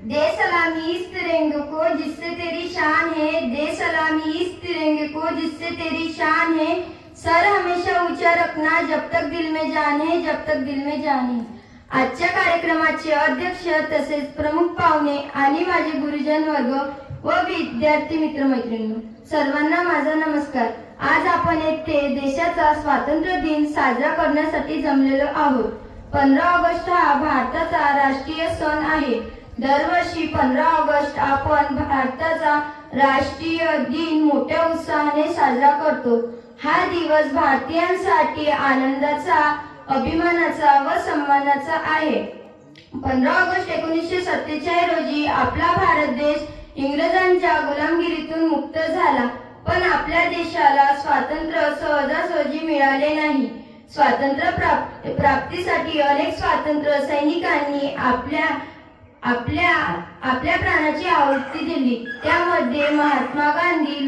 दे सलामी इस तिरंगे को जिससे तेरी शान है, दे सलामी इस तिरंगे को जिससे तेरी शान है। सर हमेशा ऊंचा रखना जब तक दिल में जान है, जब तक दिल में जान है। आजच्या कार्यक्रमाचे अध्यक्ष तसेच प्रमुख पाहुणे आणि माझे गुरुजन वर्ग व विद्यार्थी मित्रमैत्रिणी सर्वांना माझा नमस्कार। आज आपण येथे देशाचा स्वातंत्र्य दिन साजरा करण्यासाठी जमलेलो आहोत। 15 ऑगस्ट हा भारताचा राष्ट्रीय सण आहे। दरवर्षी 15 ऑगस्ट आपण भारताचा राष्ट्रीय दिन मोठ्या उत्साहाने साजरा करतो। हा दिवस भारतीयांसाठी आनंदाचा, अभिमानाचा व सन्मानाचा आहे। 15 ऑगस्ट 1947 रोजी आपला भारत देश इंग्रजांच्या गुलामगिरीतून मुक्त झाला, पण आपल्या देशाला स्वातंत्र्य सहजासहजी मिळाले नाही। स्वातंत्र्य प्राप्तीसाठी अनेक स्वातंत्र्य सैनिकांनी आपल्या प्राणाची आहुती दिली। त्यामध्ये महात्मा गांधी,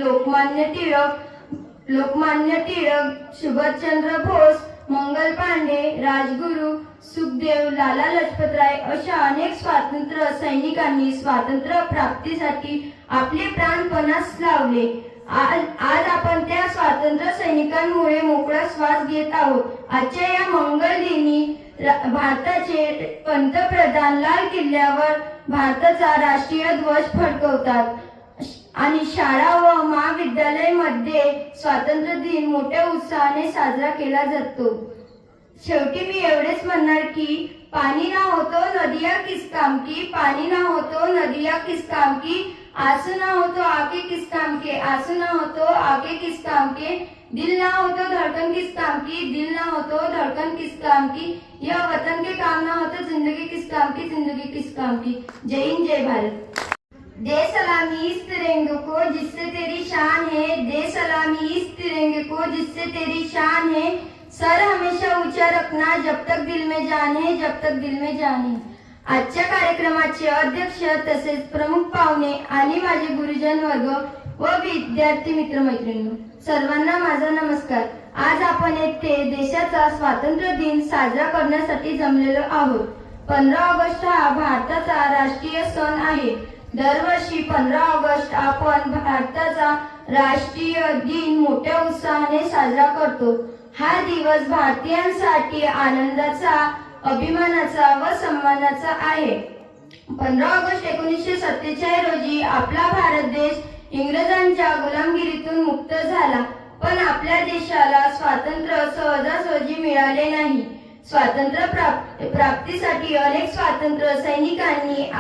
लोकमान्य टिळक, सुभाषचंद्र बोस, मंगल पांडे, राजगुरू, सुखदेव, लाला लजपतराय अशा अनेक स्वातंत्र्य सैनिकांनी स्वातंत्र्य प्राप्तीसाठी आपले प्राण पणास लावले। आज आपण त्या स्वातंत्र्य सैनिकांमुळे मोकळा श्वास घेत आहोत। आजच्या या मंगल दिनी भारताचे पंतप्रधान लाल किल्ल्यावर भारताचा राष्ट्रीय ध्वज फडकवतात आणि शाळा व महाविद्यालयामध्ये स्वातंत्र्य दिन मोठ्या उत्साहाने साजरा केला जातो। शेवटी मी एवढेच म्हणणार की पानी ना हो तो नदियां किस काम की, पानी ना हो तो नदियां किस काम की, आंसू ना हो तो आंखें किस काम के, आंसू ना हो तो आंखें किस काम के, दिल ना हो तो धड़कन किस काम की, दिल ना हो तो धड़कन किस काम की, यह वतन के काम ना हो तो जिंदगी किस काम की, जिंदगी किस काम की। जय हिंद, जय भारत। दे सलामी इस तिरंगे को जिससे तेरी शान है, दे सलामी इस तिरंगे को जिससे तेरी शान है। सर हमेशा ऊंचा रखना जब तक दिल में जान है, जब तक दिल में जान है। आजच्या कार्यक्रमाचे अध्यक्ष तसेच प्रमुख पाहुणे आणि माझे गुरुजन वर्ग व विद्यार्थी मित्रमैत्रिणी सर्वांना माझा नमस्कार। आज आपण येथे देशाचा स्वातंत्र्य दिन साजरा करण्यासाठी जमलेलो आहोत। 15 ऑगस्ट हा भारताचा राष्ट्रीय सण आहे। दरवर्षी 15 ऑगस्ट आपण भारताचा राष्ट्रीय दिन मोठ्या उत्साहाने साजरा करतो। हा दिवस भारतीयांसाठी आनंदाचा, अभिमानाचा व सन्मानाचा आहे। 15 ऑगस्ट 1947 रोजी आपला भारत देश इंग्रजांच्या गुलामगिरीतून मुक्त झाला, पण आपल्या देशाला स्वातंत्र्य सहजासहजी मिळाले नाही। स्वातंत्र्य प्राप्तीसाठी अनेक स्वातंत्र्य सैनिकांनी